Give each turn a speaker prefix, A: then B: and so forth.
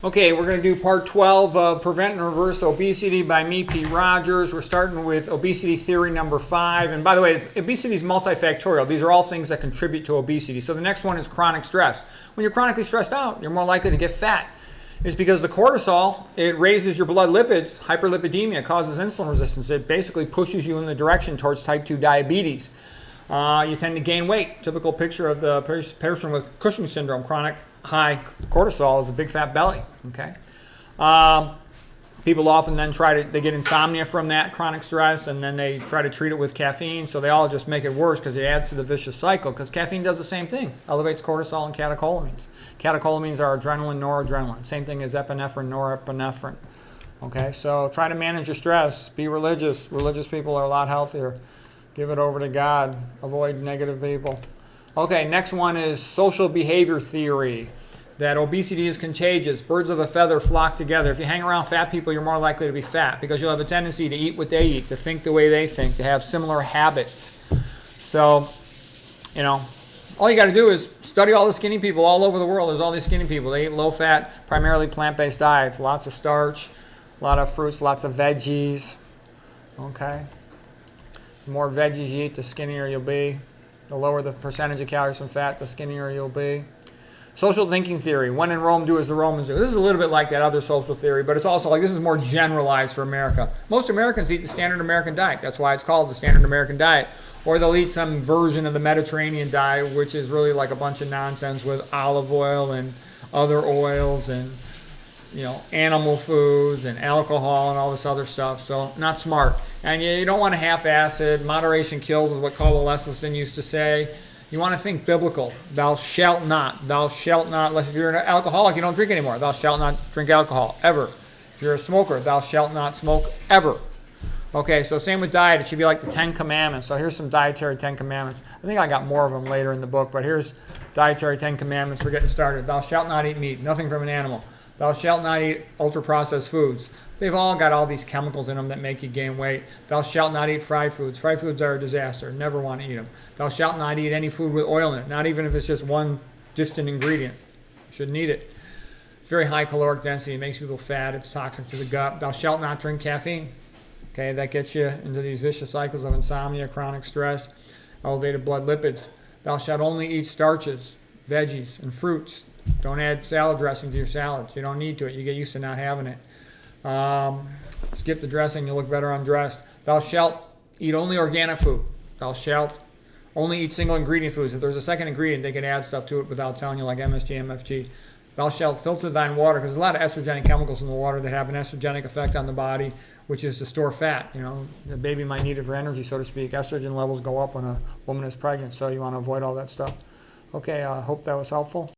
A: Okay, we're going to do part 12 of Prevent and Reverse Obesity by me, Pete Rogers. We're starting with obesity theory number 5. And by the way, obesity is multifactorial. These are all things that contribute to obesity. So the next one is chronic stress. When you're chronically stressed out, you're more likely to get fat. It's because the cortisol, it raises your blood lipids. Hyperlipidemia causes insulin resistance. It basically pushes you in the direction towards type 2 diabetes. You tend to gain weight. Typical picture of the person with Cushing's syndrome, chronic high cortisol, is a big fat belly. Okay, people often then they get insomnia from that chronic stress, and then they try to treat it with caffeine. So they all just make it worse because it adds to the vicious cycle. Because caffeine does the same thing, elevates cortisol and catecholamines. Catecholamines are adrenaline, noradrenaline, same thing as epinephrine, norepinephrine. Okay, so try to manage your stress. Be religious. Religious people are a lot healthier. Give it over to God. Avoid negative people. Okay, next one is social behavior theory, that obesity is contagious. Birds of a feather flock together. If you hang around fat people, you're more likely to be fat because you'll have a tendency to eat what they eat, to think the way they think, to have similar habits. So, all you got to do is study all the skinny people all over the world. There's all these skinny people. They eat low-fat, primarily plant-based diets, lots of starch, a lot of fruits, lots of veggies. Okay? The more veggies you eat, the skinnier you'll be. The lower the percentage of calories from fat, the skinnier you'll be. Social thinking theory. When in Rome, do as the Romans do. This is a little bit like that other social theory, but it's also like this is more generalized for America. Most Americans eat the standard American diet. That's why it's called the standard American diet. Or they'll eat some version of the Mediterranean diet, which is really like a bunch of nonsense with olive oil and other oils and animal foods and alcohol and all this other stuff. So not smart. And you don't want to half-ass it. Moderation kills is what Caldwell Esselstyn used to say. You want to think biblical. Thou shalt not. Thou shalt not. Unless if you're an alcoholic, you don't drink anymore. Thou shalt not drink alcohol, ever. If you're a smoker, thou shalt not smoke, ever. Okay, so same with diet. It should be like the 10 Commandments. So here's some dietary 10 Commandments. I think I got more of them later in the book, but here's dietary 10 Commandments for getting started. Thou shalt not eat meat. Nothing from an animal. Thou shalt not eat ultra-processed foods. They've all got all these chemicals in them that make you gain weight. Thou shalt not eat fried foods. Fried foods are a disaster. Never want to eat them. Thou shalt not eat any food with oil in it, not even if it's just one distant ingredient. You shouldn't eat it. It's very high caloric density. It makes people fat. It's toxic to the gut. Thou shalt not drink caffeine. Okay, that gets you into these vicious cycles of insomnia, chronic stress, elevated blood lipids. Thou shalt only eat starches, veggies, and fruits. Don't add salad dressing to your salads. You don't need to. You get used to not having it. Skip the dressing. You'll look better undressed. Thou shalt eat only organic food. Thou shalt only eat single ingredient foods. If there's a second ingredient, they can add stuff to it without telling you, like MSG, MFG. Thou shalt filter thine water, because there's a lot of estrogenic chemicals in the water that have an estrogenic effect on the body, which is to store fat. The baby might need it for energy, so to speak. Estrogen levels go up when a woman is pregnant, so you want to avoid all that stuff. Okay, I hope that was helpful.